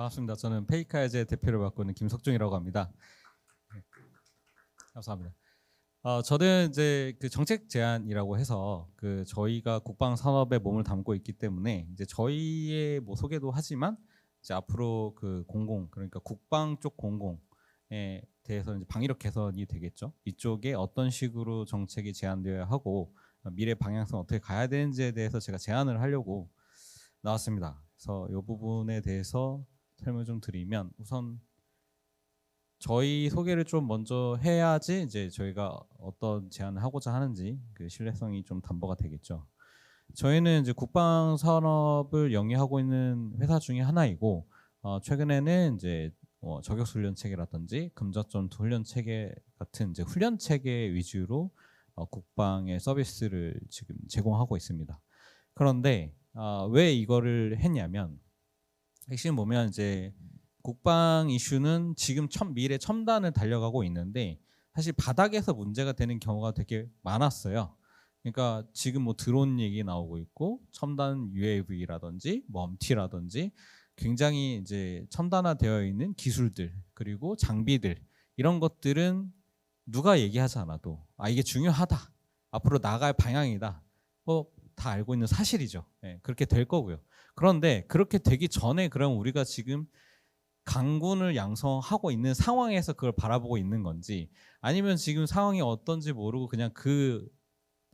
반갑습니다. 저는 페이카야제 대표를 맡고 있는 김석중이라고 합니다. 네, 감사합니다. 저는 이제 그 정책 제안이라고 해서 그 저희가 국방 산업에 몸을 담고 있기 때문에 이제 저희의 뭐 소개도 하지만 이제 앞으로 그 공공, 그러니까 국방 쪽 공공에 대해서 이제 방위력 개선이 되겠죠. 이쪽에 어떤 식으로 정책이 제안되어야 하고 미래 방향성 어떻게 가야 되는지에 대해서 제가 제안을 하려고 나왔습니다. 그래서 이 부분에 대해서 설명 좀 드리면, 우선 저희 소개를 좀 먼저 해야지 이제 저희가 어떤 제안을 하고자 하는지 그 신뢰성이 좀 담보가 되겠죠. 저희는 이제 국방 산업을 영위하고 있는 회사 중에 하나이고, 최근에는 이제 저격 훈련 체계라든지 금전전투 훈련 체계 같은 이제 훈련 체계 위주로 국방의 서비스를 지금 제공하고 있습니다. 그런데 왜 이거를 했냐면, 핵심 보면 이제 국방 이슈는 지금 미래 첨단을 달려가고 있는데 사실 바닥에서 문제가 되는 경우가 되게 많았어요. 그러니까 지금 뭐 드론 얘기 나오고 있고 첨단 UAV라든지 멈티라든지 굉장히 이제 첨단화되어 있는 기술들 그리고 장비들, 이런 것들은 누가 얘기하지 않아도 이게 중요하다, 앞으로 나갈 방향이다, 다 알고 있는 사실이죠. 네, 그렇게 될 거고요. 그런데 그렇게 되기 전에 그럼 우리가 지금 강군을 양성하고 있는 상황에서 그걸 바라보고 있는 건지, 아니면 지금 상황이 어떤지 모르고 그냥 그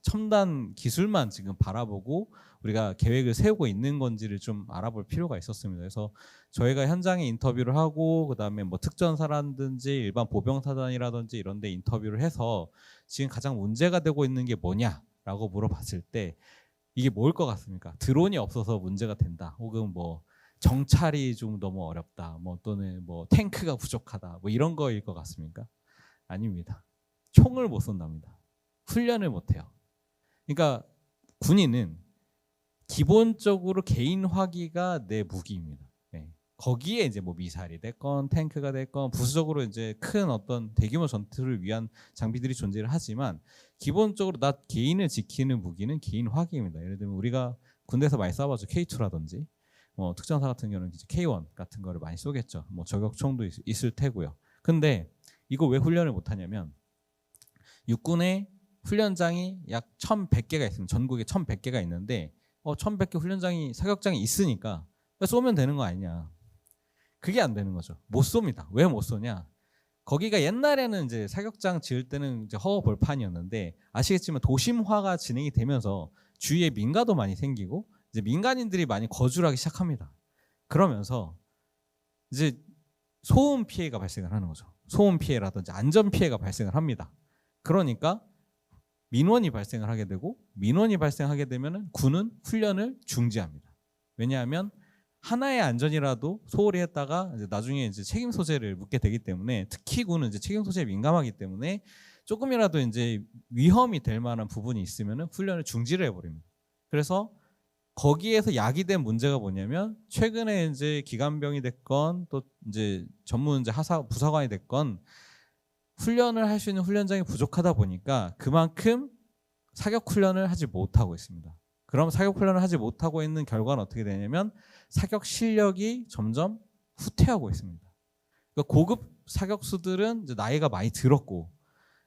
첨단 기술만 지금 바라보고 우리가 계획을 세우고 있는 건지를 좀 알아볼 필요가 있었습니다. 그래서 저희가 현장에 인터뷰를 하고 그다음에 뭐 특전사라든지 일반 보병사단이라든지 이런 데 인터뷰를 해서 지금 가장 문제가 되고 있는 게 뭐냐라고 물어봤을 때 이게 뭘 것 같습니까? 드론이 없어서 문제가 된다, 혹은 뭐 정찰이 좀 너무 어렵다, 뭐 또는 뭐 탱크가 부족하다, 뭐 이런 거일 것 같습니까? 아닙니다. 총을 못 쏜답니다. 훈련을 못 해요. 그러니까 군인은 기본적으로 개인화기가 내 무기입니다. 네. 거기에 이제 뭐 미사일이 됐건 탱크가 됐건 부수적으로 이제 큰 어떤 대규모 전투를 위한 장비들이 존재를 하지만 기본적으로 나 개인을 지키는 무기는 개인화기입니다. 예를 들면 우리가 군대에서 많이 쏴봤죠. K2라든지 특전사 같은 경우는 이제 K1 같은 거를 많이 쏘겠죠. 뭐 저격총도 있을 테고요. 근데 이거 왜 훈련을 못 하냐면, 육군에 훈련장이 약 1,100개가 있습니다. 전국에 1,100개가 있는데 1,100개 훈련장이 사격장이 있으니까 쏘면 되는 거 아니냐. 그게 안 되는 거죠. 못 쏩니다. 왜 못 쏘냐? 거기가 옛날에는 이제 사격장 지을 때는 이제 허허벌판이었는데 아시겠지만 도심화가 진행이 되면서 주위에 민가도 많이 생기고 이제 민간인들이 많이 거주를 하기 시작합니다. 그러면서 이제 소음 피해가 발생을 하는 거죠. 소음 피해라든지 안전 피해가 발생을 합니다. 그러니까 민원이 발생을 하게 되고, 민원이 발생하게 되면 군은 훈련을 중지합니다. 왜냐하면 하나의 안전이라도 소홀히 했다가 이제 나중에 이제 책임 소재를 묻게 되기 때문에, 특히 군은 이제 책임 소재에 민감하기 때문에 조금이라도 이제 위험이 될 만한 부분이 있으면 훈련을 중지를 해버립니다. 그래서 거기에서 야기된 문제가 뭐냐면, 최근에 이제 기관병이 됐건 또 이제 전문 이제 부사관이 됐건 훈련을 할 수 있는 훈련장이 부족하다 보니까 그만큼 사격 훈련을 하지 못하고 있습니다. 그럼 사격 훈련을 하지 못하고 있는 결과는 어떻게 되냐면 사격 실력이 점점 후퇴하고 있습니다. 그러니까 고급 사격수들은 이제 나이가 많이 들었고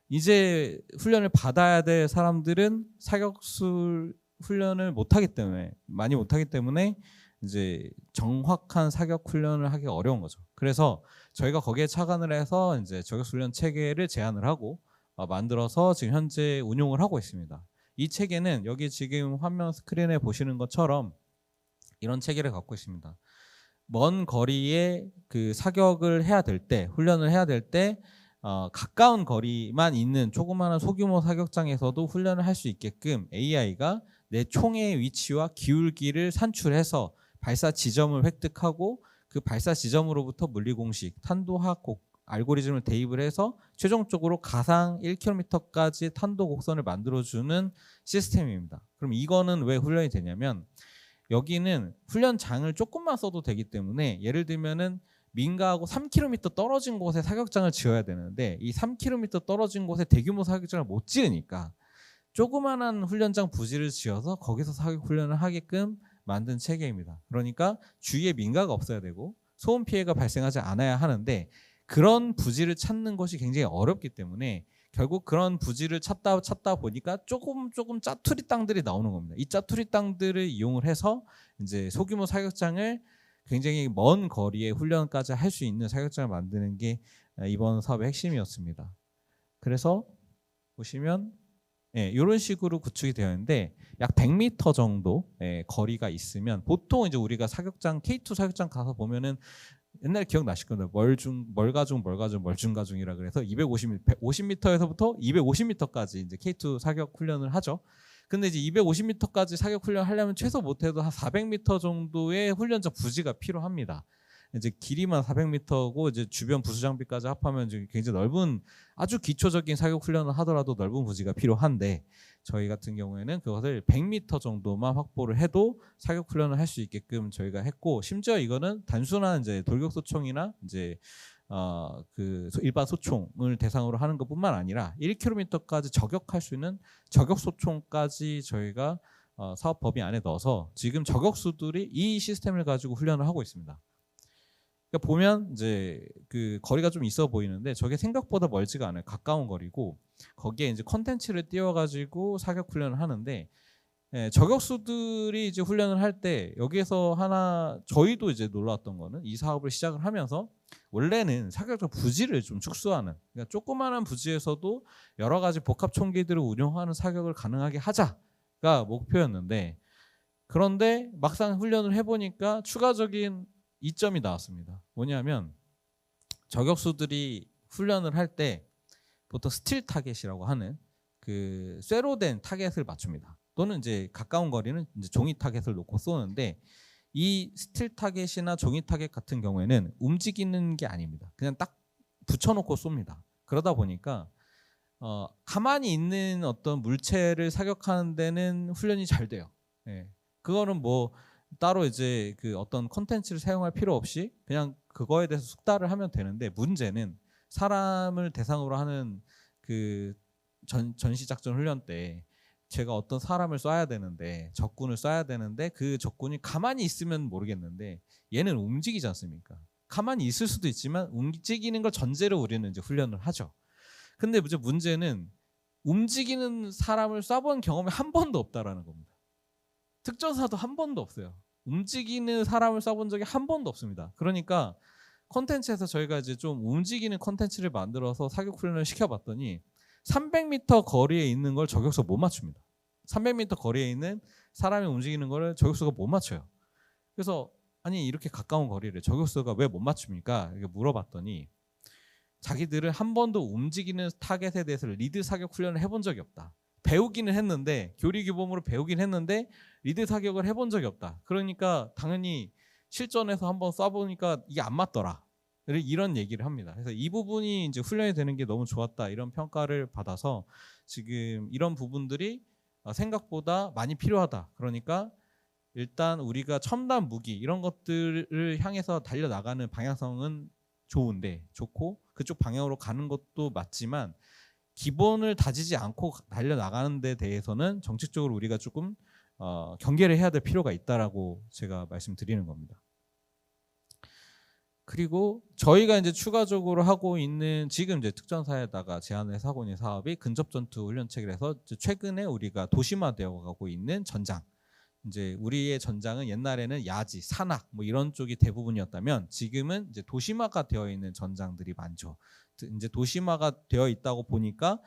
이제 훈련을 받아야 될 사람들은 사격수 훈련을 많이 못하기 때문에 이제 정확한 사격 훈련을 하기 어려운 거죠. 그래서 저희가 거기에 착안을 해서 이제 저격 훈련 체계를 제안을 하고 만들어서 지금 현재 운용을 하고 있습니다. 이 체계는 여기 지금 화면 스크린에 보시는 것처럼 이런 체계를 갖고 있습니다. 먼 거리에 그 사격을 해야 될 때, 훈련을 해야 될 때 가까운 거리만 있는 조그마한 소규모 사격장에서도 훈련을 할 수 있게끔 AI가 내 총의 위치와 기울기를 산출해서 발사 지점을 획득하고 그 발사 지점으로부터 물리공식, 탄도학 알고리즘을 대입을 해서 최종적으로 가상 1km까지 탄도 곡선을 만들어주는 시스템입니다. 그럼 이거는 왜 훈련이 되냐면, 여기는 훈련장을 조금만 써도 되기 때문에 예를 들면은 민가하고 3km 떨어진 곳에 사격장을 지어야 되는데 이 3km 떨어진 곳에 대규모 사격장을 못 지으니까 조그만한 훈련장 부지를 지어서 거기서 사격 훈련을 하게끔 만든 체계입니다. 그러니까 주위에 민가가 없어야 되고 소음 피해가 발생하지 않아야 하는데 그런 부지를 찾는 것이 굉장히 어렵기 때문에 결국 그런 부지를 찾다 보니까 조금 짜투리 땅들이 나오는 겁니다. 이 짜투리 땅들을 이용을 해서 이제 소규모 사격장을 굉장히 먼 거리에 훈련까지 할 수 있는 사격장을 만드는 게 이번 사업의 핵심이었습니다. 그래서 보시면 이런 식으로 구축이 되어 있는데 약 100m 정도 거리가 있으면 보통 이제 우리가 사격장 K2 사격장 가서 보면은 옛날에 기억나실 겁니다. 멀가중, 멀중가중이라 그래서 50m에서부터 250m까지 이제 K2 사격 훈련을 하죠. 근데 이제 250m까지 사격 훈련 하려면 최소 못해도 한 400m 정도의 훈련장 부지가 필요합니다. 이제 길이만 400m고 이제 주변 부수 장비까지 합하면 이제 굉장히 넓은 아주 기초적인 사격 훈련을 하더라도 넓은 부지가 필요한데 저희 같은 경우에는 그것을 100m 정도만 확보를 해도 사격 훈련을 할 수 있게끔 저희가 했고 심지어 이거는 단순한 이제 돌격 소총이나 이제 그 일반 소총을 대상으로 하는 것뿐만 아니라 1km까지 저격할 수 있는 저격 소총까지 저희가 사업 범위 안에 넣어서 지금 저격수들이 이 시스템을 가지고 훈련을 하고 있습니다. 그러니까 보면 이제 그 거리가 좀 있어 보이는데 저게 생각보다 멀지가 않아요. 가까운 거리고 거기에 이제 컨텐츠를 띄워가지고 사격 훈련을 하는데 저격수들이 이제 훈련을 할 때 여기에서 하나 저희도 이제 놀랐던 거는 이 사업을 시작을 하면서 원래는 사격장 부지를 좀 축소하는 그러니까 조그마한 부지에서도 여러 가지 복합 총기들을 운용하는 사격을 가능하게 하자가 목표였는데 그런데 막상 훈련을 해보니까 추가적인 이점이 나왔습니다. 뭐냐면 저격수들이 훈련을 할 때 보통 스틸 타겟이라고 하는 그 쇠로 된 타겟을 맞춥니다. 또는 이제 가까운 거리는 이제 종이 타겟을 놓고 쏘는데 이 스틸 타겟이나 종이 타겟 같은 경우에는 움직이는 게 아닙니다. 그냥 딱 붙여놓고 쏩니다. 그러다 보니까 가만히 있는 어떤 물체를 사격하는 데는 훈련이 잘 돼요. 그거는 뭐 따로 이제 그 어떤 콘텐츠를 사용할 필요 없이 그냥 그거에 대해서 숙달을 하면 되는데 문제는 사람을 대상으로 하는 그 전시작전 훈련 때 제가 어떤 사람을 쏴야 되는데 적군을 쏴야 되는데 그 적군이 가만히 있으면 모르겠는데 얘는 움직이지 않습니까? 가만히 있을 수도 있지만 움직이는 걸 전제로 우리는 이제 훈련을 하죠. 근데 문제는 움직이는 사람을 쏴본 경험이 한 번도 없다라는 겁니다. 특전사도 한 번도 없어요. 움직이는 사람을 쏴본 적이 한 번도 없습니다. 그러니까 콘텐츠에서 저희가 이제 좀 움직이는 콘텐츠를 만들어서 사격 훈련을 시켜봤더니 300m 거리에 있는 걸 저격수가 못 맞춥니다. 300m 거리에 있는 사람이 움직이는 걸 저격수가 못 맞춰요. 그래서 아니 이렇게 가까운 거리를 저격수가 왜 못 맞춥니까? 이렇게 물어봤더니 자기들은 한 번도 움직이는 타겟에 대해서 리드 사격 훈련을 해본 적이 없다. 배우기는 했는데 교리 규범으로 배우긴 했는데 리드 사격을 해본 적이 없다. 그러니까 당연히 실전에서 한번 쏴보니까 이게 안 맞더라. 이런 얘기를 합니다. 그래서 이 부분이 이제 훈련이 되는 게 너무 좋았다 이런 평가를 받아서 지금 이런 부분들이 생각보다 많이 필요하다. 그러니까 일단 우리가 첨단 무기 이런 것들을 향해서 달려나가는 방향성은 좋은데 좋고 그쪽 방향으로 가는 것도 맞지만 기본을 다지지 않고 달려나가는 데 대해서는 정책적으로 우리가 조금 경계를 해야 될 필요가 있다라고 제가 말씀드리는 겁니다. 그리고 저희가 이제 추가적으로 하고 있는 지금 이제 특전사에다가 제안해서 하고 있는 사업이 근접전투 훈련체계에서 최근에 우리가 도심화되어 가고 있는 전장. 이제 우리의 전장은 옛날에는 야지, 산악 뭐 이런 쪽이 대부분이었다면 지금은 이제 도심화가 되어 있는 전장들이 많죠. 이제 도심화가 되어 있다고 보니까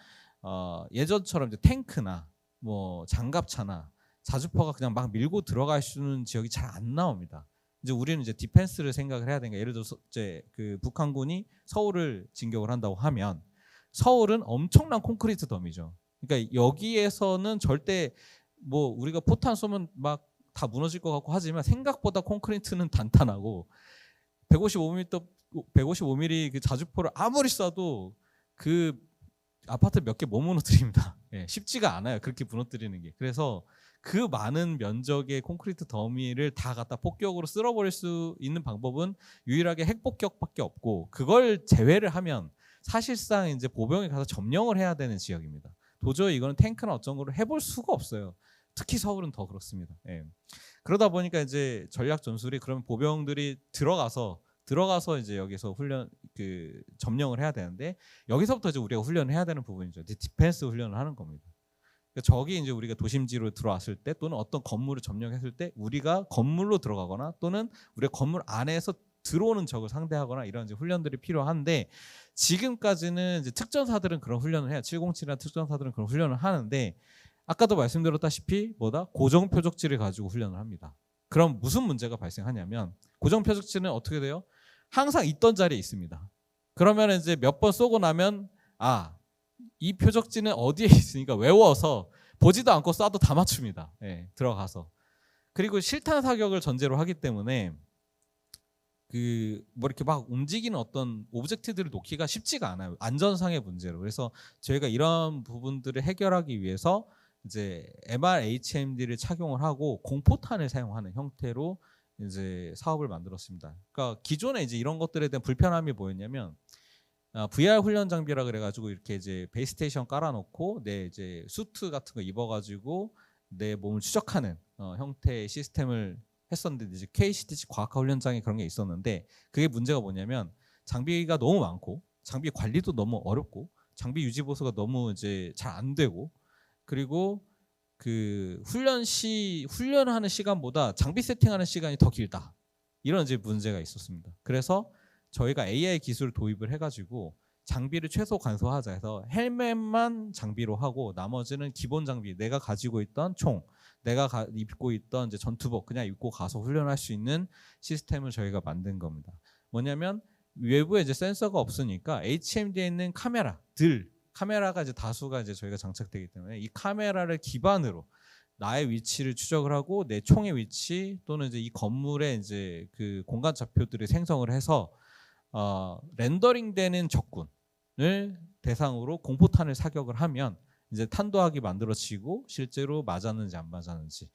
예전처럼 이제 탱크나 뭐 장갑차나 자주포가 그냥 막 밀고 들어갈 수 있는 지역이 잘 안 나옵니다. 이제 우리는 이제 디펜스를 생각을 해야 되니까 예를 들어서 이제 그 북한군이 서울을 진격을 한다고 하면 서울은 엄청난 콘크리트 덤이죠. 그러니까 여기에서는 절대 뭐 우리가 포탄 쏘면 막 다 무너질 것 같고 하지만 생각보다 콘크리트는 단단하고 155mm 그 자주포를 아무리 쏴도 그 아파트 몇 개 못 무너뜨립니다. 쉽지가 않아요. 그렇게 무너뜨리는 게. 그래서 그 많은 면적의 콘크리트 더미를 다 갖다 폭격으로 쓸어버릴 수 있는 방법은 유일하게 핵폭격밖에 없고 그걸 제외를 하면 사실상 이제 보병에 가서 점령을 해야 되는 지역입니다. 도저히 이거는 탱크나 어쩐 거를 해볼 수가 없어요. 특히 서울은 더 그렇습니다. 그러다 보니까 이제 전략 전술이 그러면 보병들이 들어가서 들어가서 이제 여기서 점령을 해야 되는데 여기서부터 이제 우리가 훈련을 해야 되는 부분이죠. 이제 디펜스 훈련을 하는 겁니다. 그러니까 적이 이제 우리가 도심지로 들어왔을 때 또는 어떤 건물을 점령했을 때 우리가 건물로 들어가거나 또는 우리가 건물 안에서 들어오는 적을 상대하거나 이런 이제 훈련들이 필요한데 지금까지는 이제 특전사들은 그런 훈련을 해요. 707이나 특전사들은 그런 훈련을 하는데 아까도 말씀드렸다시피 고정 표적지를 가지고 훈련을 합니다. 그럼 무슨 문제가 발생하냐면 고정 표적지는 어떻게 돼요? 항상 있던 자리에 있습니다. 그러면 이제 몇 번 쏘고 나면 이 표적지는 어디에 있으니까 외워서 보지도 않고 쏴도 다 맞춥니다. 들어가서. 그리고 실탄 사격을 전제로 하기 때문에 이렇게 막 움직이는 어떤 오브젝트들을 놓기가 쉽지가 않아요. 안전상의 문제로. 그래서 저희가 이런 부분들을 해결하기 위해서 이제 MRHMD를 착용을 하고 공포탄을 사용하는 형태로 이제 사업을 만들었습니다. 그러니까 기존에 이제 이런 것들에 대한 불편함이 뭐였냐면 VR 훈련 장비라 그래가지고 이렇게 이제 베이스테이션 깔아놓고 내 이제 수트 같은 거 입어가지고 내 몸을 추적하는 형태의 시스템을 했었는데 이제 KCTC 과학화 훈련장에 그런 게 있었는데 그게 문제가 뭐냐면 장비가 너무 많고 장비 관리도 너무 어렵고 장비 유지 보수가 너무 이제 잘 안 되고 그리고 훈련하는 시간보다 장비 세팅하는 시간이 더 길다. 이런 이제 문제가 있었습니다. 그래서 저희가 AI 기술을 도입을 해가지고 장비를 최소 간소화하자 해서 헬멧만 장비로 하고 나머지는 기본 장비 내가 가지고 있던 총, 내가 입고 있던 이제 전투복 그냥 입고 가서 훈련할 수 있는 시스템을 저희가 만든 겁니다. 뭐냐면 외부에 이제 센서가 없으니까 HMD에 있는 카메라가 이제 다수가 이제 저희가 장착되기 때문에 이 카메라를 기반으로 나의 위치를 추적을 하고 내 총의 위치 또는 이제 이 건물의 이제 공간 좌표들을 생성을 해서 렌더링되는 적군을 대상으로 공포탄을 사격을 하면 이제 탄도학이 만들어지고 실제로 맞았는지 안 맞았는지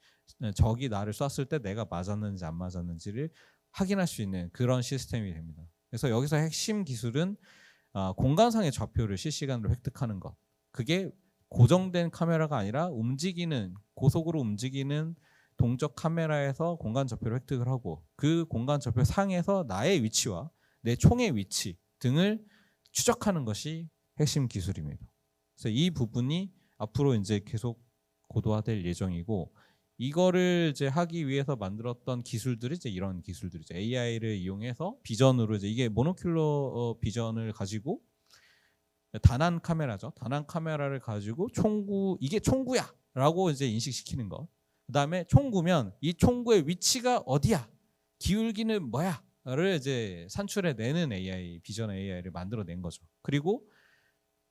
적이 나를 쐈을 때 내가 맞았는지 안 맞았는지를 확인할 수 있는 그런 시스템이 됩니다. 그래서 여기서 핵심 기술은 공간상의 좌표를 실시간으로 획득하는 것. 그게 고정된 카메라가 아니라 고속으로 움직이는 동적 카메라에서 공간 좌표를 획득을 하고 그 공간 좌표 상에서 나의 위치와 내 총의 위치 등을 추적하는 것이 핵심 기술입니다. 그래서 이 부분이 앞으로 이제 계속 고도화될 예정이고 이거를 이제 하기 위해서 만들었던 기술들이 이제 이런 기술들이죠. AI를 이용해서 비전으로 이제 이게 모노큘러 비전을 가지고 단한 카메라죠. 단한 카메라를 가지고 이게 총구야라고 이제 인식시키는 것. 그다음에 총구면 이 총구의 위치가 어디야? 기울기는 뭐야? 를 이제 산출해내는 비전 AI를 만들어낸 거죠. 그리고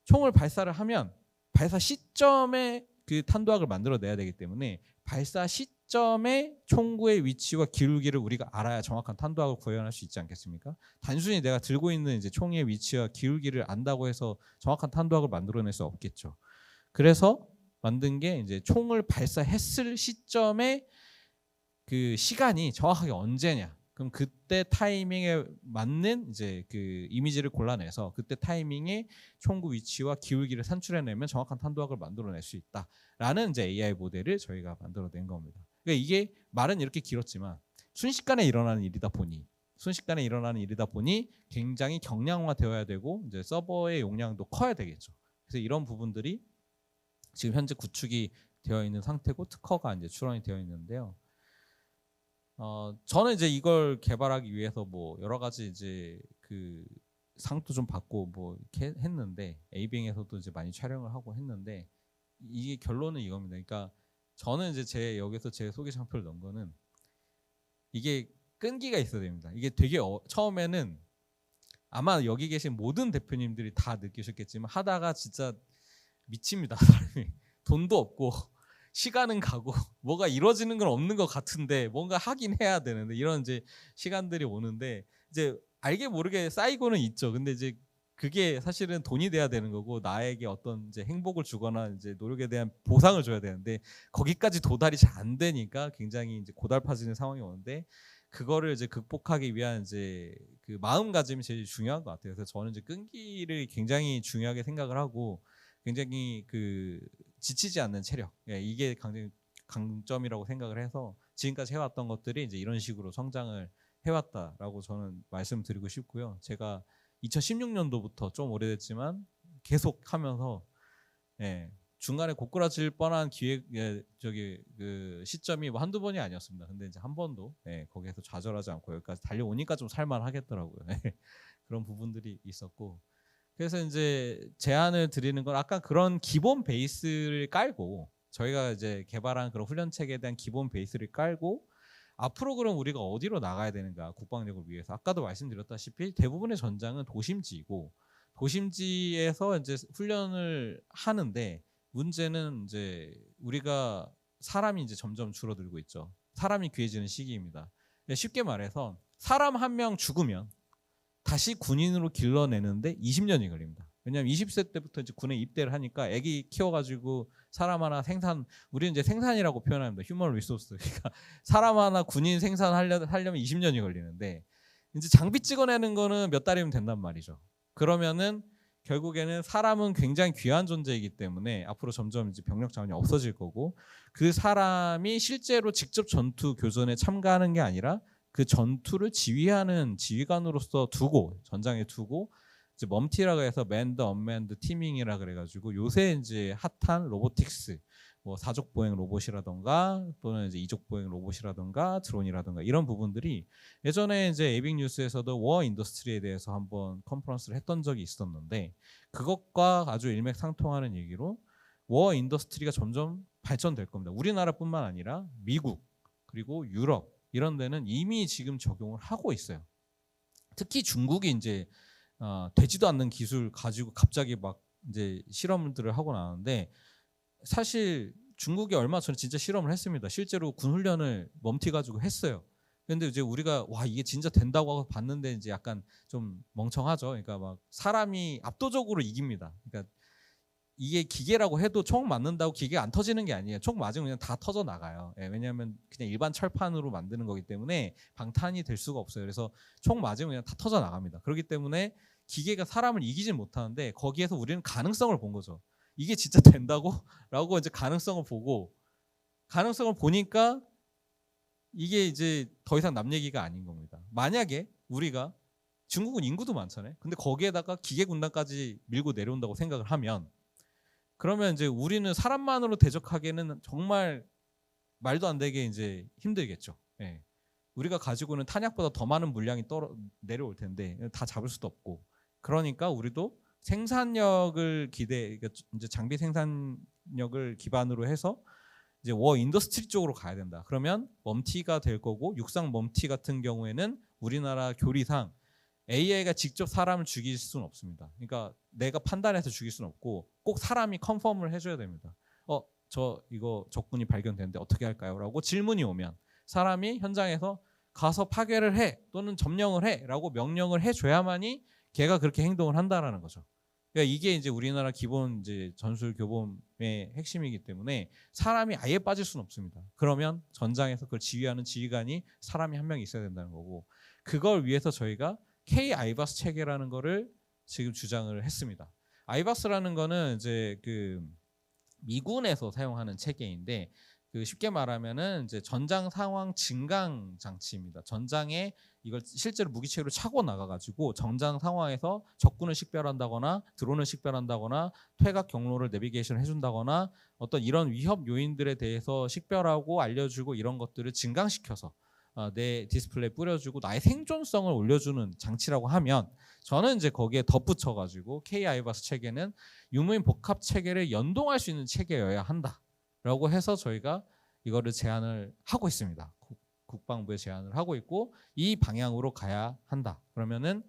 총을 발사를 하면 발사 시점에 탄도학을 만들어내야 되기 때문에 발사 시점에 총구의 위치와 기울기를 우리가 알아야 정확한 탄도학을 구현할 수 있지 않겠습니까? 단순히 내가 들고 있는 이제 총의 위치와 기울기를 안다고 해서 정확한 탄도학을 만들어낼 수 없겠죠. 그래서 만든 게 이제 총을 발사했을 시점에 시간이 정확하게 언제냐? 그럼 그때 타이밍에 맞는 이제 이미지를 골라내서 그때 타이밍에 총구 위치와 기울기를 산출해내면 정확한 탄도학을 만들어낼 수 있다라는 이제 AI 모델을 저희가 만들어낸 겁니다. 그러니까 이게 말은 이렇게 길었지만 순식간에 일어나는 일이다 보니 굉장히 경량화되어야 되고 이제 서버의 용량도 커야 되겠죠. 그래서 이런 부분들이 지금 현재 구축이 되어 있는 상태고 특허가 이제 출원이 되어 있는데요. 저는 이제 이걸 개발하기 위해서 뭐 여러 가지 이제 상도 좀 받고 뭐 이렇게 했는데 에이빙에서도 이제 많이 촬영을 하고 했는데 이게 결론은 이겁니다. 그러니까 저는 이제 여기서 제 소개 장표를 넣은 거는 이게 끈기가 있어야 됩니다. 이게 되게 처음에는 아마 여기 계신 모든 대표님들이 다 느끼셨겠지만 하다가 진짜 미칩니다. 사람이 돈도 없고 시간은 가고 뭐가 이루어지는 건 없는 것 같은데 뭔가 하긴 해야 되는데 이런 이제 시간들이 오는데 이제 알게 모르게 쌓이고는 있죠. 근데 이제 그게 사실은 돈이 돼야 되는 거고 나에게 어떤 이제 행복을 주거나 이제 노력에 대한 보상을 줘야 되는데 거기까지 도달이 잘 안 되니까 굉장히 이제 고달파지는 상황이 오는데 그거를 이제 극복하기 위한 이제 마음가짐이 제일 중요한 것 같아요. 그래서 저는 이제 끈기를 굉장히 중요하게 생각을 하고 굉장히 지치지 않는 체력, 이게 굉장히 강점이라고 생각을 해서 지금까지 해왔던 것들이 이제 이런 식으로 성장을 해왔다라고 저는 말씀드리고 싶고요. 제가 2016년도부터 좀 오래됐지만 계속 하면서 예, 중간에 고꾸라질 뻔한 기획 그 시점이 뭐 한두 번이 아니었습니다. 근데 이제 한 번도 거기에서 좌절하지 않고 여기까지 달려오니까 좀 살만하겠더라고요. 그런 부분들이 있었고, 그래서 이제 제안을 드리는 건 아까 그런 기본 베이스를 깔고, 저희가 이제 개발한 그런 훈련 체계에 대한 기본 베이스를 깔고, 앞으로 그럼 우리가 어디로 나가야 되는가, 국방력을 위해서. 아까도 말씀드렸다시피 대부분의 전장은 도심지이고, 도심지에서 이제 훈련을 하는데, 문제는 이제 우리가 사람이 이제 점점 줄어들고 있죠. 사람이 귀해지는 시기입니다. 쉽게 말해서 사람 한 명 죽으면 다시 군인으로 길러내는데 20년이 걸립니다. 왜냐하면 20세 때부터 이제 군에 입대를 하니까 아기 키워가지고 사람 하나 우리는 이제 생산이라고 표현합니다. 휴먼 리소스. 그러니까 사람 하나 군인 생산하려면 20년이 걸리는데, 이제 장비 찍어내는 거는 몇 달이면 된단 말이죠. 그러면은 결국에는 사람은 굉장히 귀한 존재이기 때문에 앞으로 점점 이제 병력 자원이 없어질 거고, 그 사람이 실제로 직접 전투 교전에 참가하는 게 아니라 그 전투를 지휘하는 지휘관으로서 두고, 전장에 두고, 이제 멈티라고 해서 맨드 언맨드 티밍이라 그래가지고 요새 이제 핫한 로보틱스, 뭐 사족 보행 로봇이라던가 또는 이제 이족 보행 로봇이라던가 드론이라던가 이런 부분들이, 예전에 이제 에이빅 뉴스에서도 워 인더스트리에 대해서 한번 컨퍼런스를 했던 적이 있었는데, 그것과 아주 일맥상통하는 얘기로 워 인더스트리가 점점 발전될 겁니다. 우리나라뿐만 아니라 미국 그리고 유럽 이런 데는 이미 지금 적용을 하고 있어요. 특히 중국이 이제 되지도 않는 기술 가지고 갑자기 막 이제 실험들을 하고 나왔는데, 사실 중국이 얼마 전에 진짜 실험을 했습니다. 실제로 군 훈련을 멈티 가지고 했어요. 근데 이제 우리가 와 이게 진짜 된다고 하고 봤는데 이제 약간 좀 멍청하죠. 그러니까 막 사람이 압도적으로 이깁니다. 그러니까 이게 기계라고 해도 총 맞는다고 기계가 안 터지는 게 아니에요. 총 맞으면 그냥 다 터져 나가요. 왜냐하면 그냥 일반 철판으로 만드는 거기 때문에 방탄이 될 수가 없어요. 그래서 총 맞으면 그냥 다 터져 나갑니다. 그렇기 때문에 기계가 사람을 이기진 못하는데, 거기에서 우리는 가능성을 본 거죠. 이게 진짜 된다고? 라고 이제 가능성을 보니까 이게 이제 더 이상 남 얘기가 아닌 겁니다. 만약에 우리가, 중국은 인구도 많잖아요. 근데 거기에다가 기계 군단까지 밀고 내려온다고 생각을 하면, 그러면 이제 우리는 사람만으로 대적하기에는 정말 말도 안 되게 이제 힘들겠죠. 우리가 가지고 있는 탄약보다 더 많은 물량이 내려올 텐데 다 잡을 수도 없고, 그러니까 우리도 생산력을 이제 장비 생산력을 기반으로 해서 이제 워 인더스트리 쪽으로 가야 된다. 그러면 멈티가 될 거고, 육상 멈티 같은 경우에는 우리나라 교리상 AI가 직접 사람을 죽일 수는 없습니다. 그러니까 내가 판단해서 죽일 수는 없고, 꼭 사람이 컨펌을 해줘야 됩니다. 이거 적군이 발견됐는데 어떻게 할까요? 라고 질문이 오면 사람이 현장에서 가서 파괴를 해 또는 점령을 해 라고 명령을 해줘야만이 걔가 그렇게 행동을 한다라는 거죠. 그러니까 이게 이제 우리나라 기본 이제 전술 교범의 핵심이기 때문에 사람이 아예 빠질 수는 없습니다. 그러면 전장에서 그걸 지휘하는 지휘관이 사람이 한 명 있어야 된다는 거고, 그걸 위해서 저희가 K 아이바스 체계라는 거를 지금 주장을 했습니다. 아이바스라는 거는 이제 그 미군에서 사용하는 체계인데, 그 쉽게 말하면은 이제 전장 상황 증강 장치입니다. 전장에 이걸 실제로 무기체계로 차고 나가가지고 전장 상황에서 적군을 식별한다거나 드론을 식별한다거나 퇴각 경로를 내비게이션 해준다거나 어떤 이런 위협 요인들에 대해서 식별하고 알려주고 이런 것들을 증강시켜서 내 디스플레이에 뿌려주고 나의 생존성을 올려주는 장치라고 하면, 저는 이제 거기에 덧붙여가지고 K-아이바스 체계는 유무인 복합 체계를 연동할 수 있는 체계여야 한다라고 해서 저희가 이거를 제안을 하고 있습니다. 국방부에 제안을 하고 있고, 이 방향으로 가야 한다. 그러면은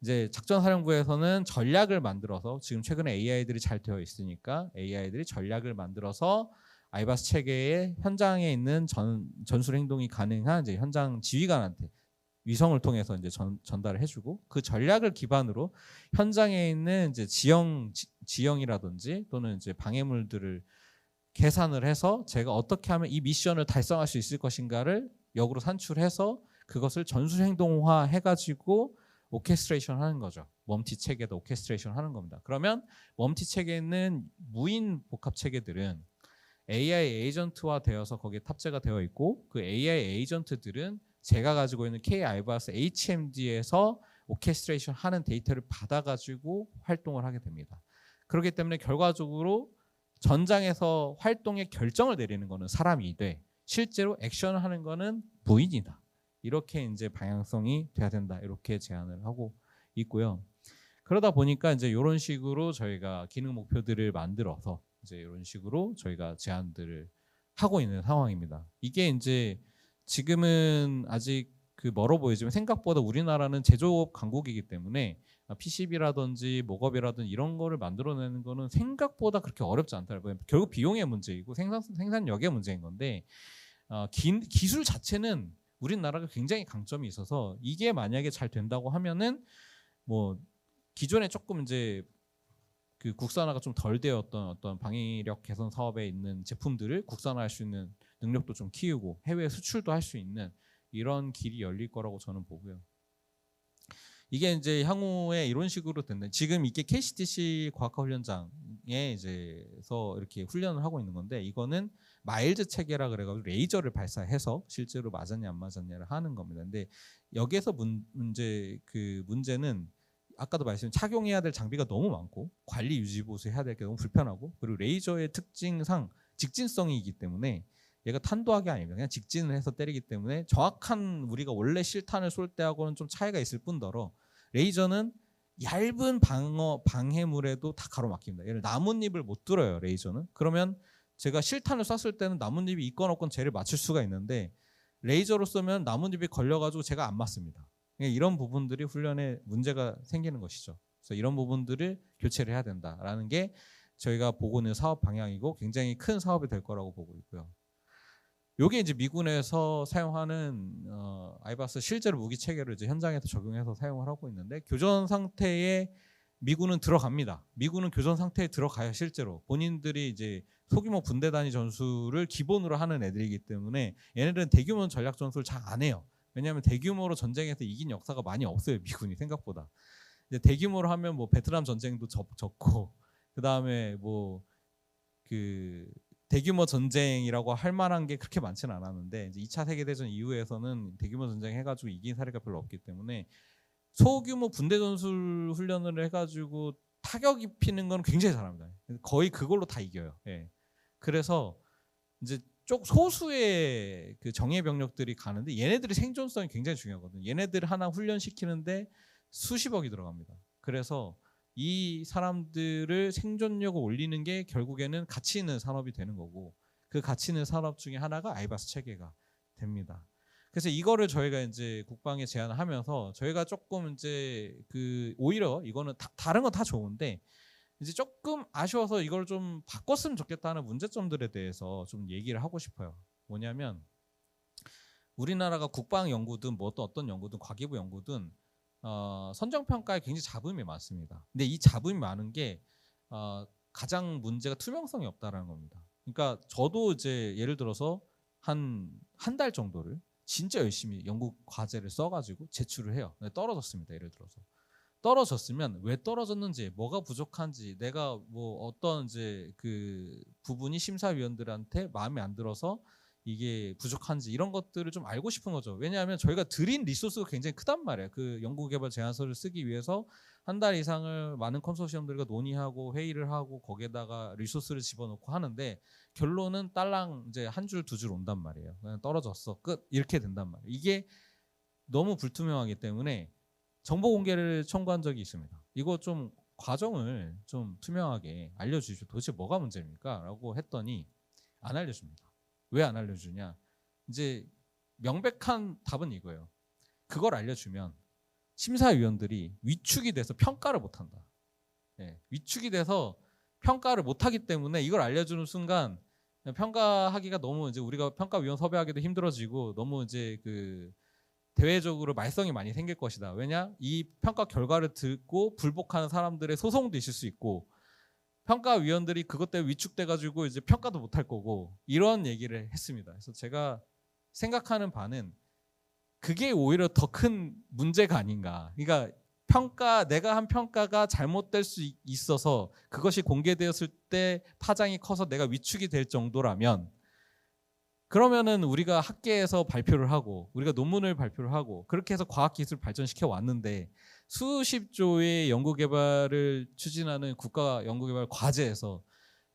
이제 작전사령부에서는 전략을 만들어서, 지금 최근에 AI들이 잘 되어 있으니까 AI들이 전략을 만들어서 아이바스 체계의 현장에 있는 전술 행동이 가능한 이제 현장 지휘관한테 위성을 통해서 이제 전달을 해주고, 그 전략을 기반으로 현장에 있는 이제 지형이라든지 또는 이제 방해물들을 계산을 해서 제가 어떻게 하면 이 미션을 달성할 수 있을 것인가를 역으로 산출해서 그것을 전술 행동화 해가지고 오케스트레이션 하는 거죠. 멈티 체계도 오케스트레이션 하는 겁니다. 그러면 멈티 체계에 있는 무인 복합 체계들은 AI 에이전트화 되어서 거기에 탑재가 되어 있고, 그 AI 에이전트들은 제가 가지고 있는 K-IVAS HMD에서 오케스트레이션 하는 데이터를 받아가지고 활동을 하게 됩니다. 그렇기 때문에 결과적으로 전장에서 활동의 결정을 내리는 거는 사람이 돼 실제로 액션을 하는 거는 무인이다. 이렇게 이제 방향성이 돼야 된다. 이렇게 제안을 하고 있고요. 그러다 보니까 이제 이런 식으로 저희가 기능 목표들을 만들어서 이제 이런 식으로 저희가 제안들을 하고 있는 상황입니다. 이게 이제 지금은 아직 그 멀어 보이지만 생각보다 우리나라는 제조업 강국이기 때문에 PCB라든지 목업이라든지 이런 거를 만들어내는 거는 생각보다 그렇게 어렵지 않더라고요. 결국 비용의 문제이고 생산력의 문제인 건데 기술 자체는 우리나라가 굉장히 강점이 있어서 이게 만약에 잘 된다고 하면은 뭐 기존에 조금 이제 그 국산화가 좀 덜 되었던 어떤 방위력 개선 사업에 있는 제품들을 국산화할 수 있는 능력도 좀 키우고 해외 수출도 할 수 있는 이런 길이 열릴 거라고 저는 보고요. 이게 이제 향후에 이런 식으로 된다. 지금 이게 KCTC 과학화 훈련장에 이제서 이렇게 훈련을 하고 있는 건데 이거는 마일즈 체계라 그래가지고 레이저를 발사해서 실제로 맞았냐 안 맞았냐를 하는 겁니다. 근데 여기에서 문제는 아까도 말씀드린 착용해야 될 장비가 너무 많고 관리 유지 보수해야 될 게 너무 불편하고 그리고 레이저의 특징상 직진성이기 때문에 얘가 탄도하게 아닙니다. 그냥 직진을 해서 때리기 때문에 정확한 우리가 원래 실탄을 쏠 때하고는 좀 차이가 있을 뿐더러 레이저는 얇은 방해물에도 다 가로막힙니다. 예를 나뭇잎을 못 뚫어요. 레이저는. 그러면 제가 실탄을 쐈을 때는 나뭇잎이 있건 없건 쟤를 맞출 수가 있는데 레이저로 쏘면 나뭇잎이 걸려가지고 제가 안 맞습니다. 이런 부분들이 훈련에 문제가 생기는 것이죠. 그래서 이런 부분들을 교체를 해야 된다라는 게 저희가 보고 있는 사업 방향이고 굉장히 큰 사업이 될 거라고 보고 있고요. 요게 이제 미군에서 사용하는 아이바스 실제로 무기 체계를 이제 현장에서 적용해서 사용을 하고 있는데 교전 상태에 미군은 들어갑니다. 미군은 교전 상태에 들어가요. 실제로 본인들이 이제 소규모 분대 단위 전술을 기본으로 하는 애들이기 때문에 얘네들은 대규모 전략 전술을 잘 안 해요. 왜냐하면 대규모로 전쟁에서 이긴 역사가 많이 없어요. 미군이 생각보다. 이제 대규모로 하면 뭐 베트남 전쟁도 적고 그 다음에 뭐 그 대규모 전쟁이라고 할 만한 게 그렇게 많지는 않았는데 이제 2차 세계대전 이후에서는 대규모 전쟁 해가지고 이긴 사례가 별로 없기 때문에 소규모 분대 전술 훈련을 해가지고 타격 입히는 건 굉장히 잘합니다. 거의 그걸로 다 이겨요. 예. 그래서 이제 소수의 그 정예 병력들이 가는데 얘네들이 생존성이 굉장히 중요하거든요. 얘네들을 하나 훈련시키는데 수십억이 들어갑니다. 그래서 이 사람들을 생존력을 올리는 게 결국에는 가치 있는 산업이 되는 거고 그 가치 있는 산업 중에 하나가 아이바스 체계가 됩니다. 그래서 이거를 저희가 이제 국방에 제안을 하면서 저희가 조금 이제 그 오히려 이거는 다른 건 다 좋은데 이제 조금 아쉬워서 이걸 좀 바꿨으면 좋겠다는 문제점들에 대해서 좀 얘기를 하고 싶어요. 뭐냐면 우리나라가 국방 연구든 뭐 어떤 연구든 과기부 연구든 선정평가에 굉장히 잡음이 많습니다. 근데 이 잡음이 많은 게 가장 문제가 투명성이 없다라는 겁니다. 그러니까 저도 이제 예를 들어서 한 달 정도를 진짜 열심히 연구 과제를 써가지고 제출을 해요. 떨어졌습니다. 예를 들어서 떨어졌으면 왜 떨어졌는지, 뭐가 부족한지, 내가 뭐 어떤 이제 그 부분이 심사위원들한테 마음에 안 들어서 이게 부족한지 이런 것들을 좀 알고 싶은 거죠. 왜냐하면 저희가 드린 리소스가 굉장히 크단 말이에요. 그 연구개발 제안서를 쓰기 위해서 한 달 이상을 많은 컨소시엄들과 논의하고 회의를 하고 거기에다가 리소스를 집어넣고 하는데 결론은 딸랑 이제 한 줄 두 줄 온단 말이에요. 그냥 떨어졌어 끝 이렇게 된단 말이에요. 이게 너무 불투명하기 때문에 정보 공개를 청구한 적이 있습니다. 이거 좀 과정을 좀 투명하게 알려주십시오. 도대체 뭐가 문제입니까? 라고 했더니 안 알려줍니다. 왜 안 알려주냐? 이제 명백한 답은 이거예요. 그걸 알려주면 심사위원들이 위축이 돼서 평가를 못한다. 네, 위축이 돼서 평가를 못하기 때문에 이걸 알려주는 순간 평가하기가 너무 이제 우리가 평가위원 섭외하기도 힘들어지고 너무 이제 그 대외적으로 말썽이 많이 생길 것이다. 왜냐? 이 평가 결과를 듣고 불복하는 사람들의 소송도 있을 수 있고 평가위원들이 그것 때문에 위축돼가지고 이제 평가도 못할 거고 이런 얘기를 했습니다. 그래서 제가 생각하는 바는 그게 오히려 더 큰 문제가 아닌가. 그러니까 내가 한 평가가 잘못될 수 있어서 그것이 공개되었을 때 파장이 커서 내가 위축이 될 정도라면 그러면은 우리가 학계에서 발표를 하고 우리가 논문을 발표를 하고 그렇게 해서 과학기술 발전시켜 왔는데 수십 조의 연구개발을 추진하는 국가 연구개발 과제에서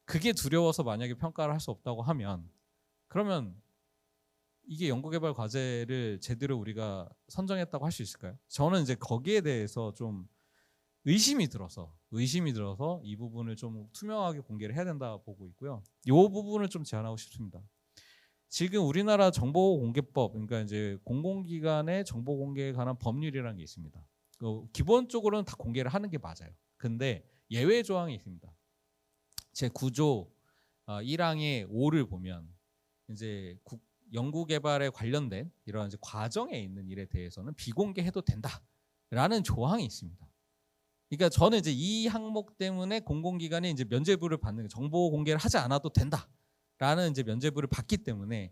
그게 두려워서 만약에 평가를 할 수 없다고 하면 그러면 이게 연구개발 과제를 제대로 우리가 선정했다고 할 수 있을까요? 저는 이제 거기에 대해서 좀 의심이 들어서 이 부분을 좀 투명하게 공개를 해야 된다 보고 있고요. 이 부분을 좀 제안하고 싶습니다. 지금 우리나라 정보공개법, 그러니까 이제 공공기관의 정보 공개에 관한 법률이라는 게 있습니다. 기본적으로는 다 공개를 하는 게 맞아요. 근데 예외 조항이 있습니다. 제 9조 1항의 5를 보면 이제 연구개발에 관련된 이런 이제 과정에 있는 일에 대해서는 비공개해도 된다라는 조항이 있습니다. 그러니까 저는 이제 이 항목 때문에 공공기관이 이제 면죄부를 받는 정보 공개를 하지 않아도 된다라는 이제 면죄부를 받기 때문에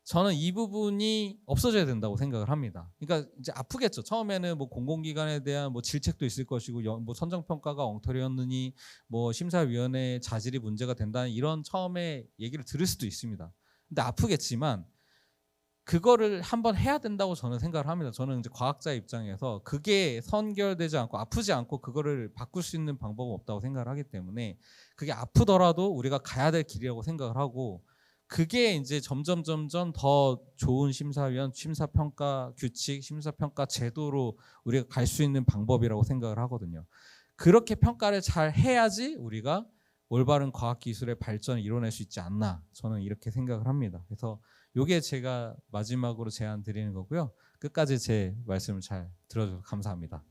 저는 이 부분이 없어져야 된다고 생각을 합니다. 그러니까 이제 아프겠죠. 처음에는 뭐 공공기관에 대한 뭐 질책도 있을 것이고 뭐 선정평가가 엉터리였느니 뭐 심사위원회 자질이 문제가 된다는 이런 처음에 얘기를 들을 수도 있습니다. 근데 아프겠지만 그거를 한번 해야 된다고 저는 생각을 합니다. 저는 이제 과학자 입장에서 그게 선결되지 않고 아프지 않고 그거를 바꿀 수 있는 방법은 없다고 생각을 하기 때문에 그게 아프더라도 우리가 가야 될 길이라고 생각을 하고 그게 이제 점점 더 좋은 심사위원, 심사평가 규칙, 심사평가 제도로 우리가 갈 수 있는 방법이라고 생각을 하거든요. 그렇게 평가를 잘 해야지 우리가 올바른 과학기술의 발전을 이뤄낼 수 있지 않나 저는 이렇게 생각을 합니다. 그래서 이게 제가 마지막으로 제안 드리는 거고요. 끝까지 제 말씀을 잘 들어주셔서 감사합니다.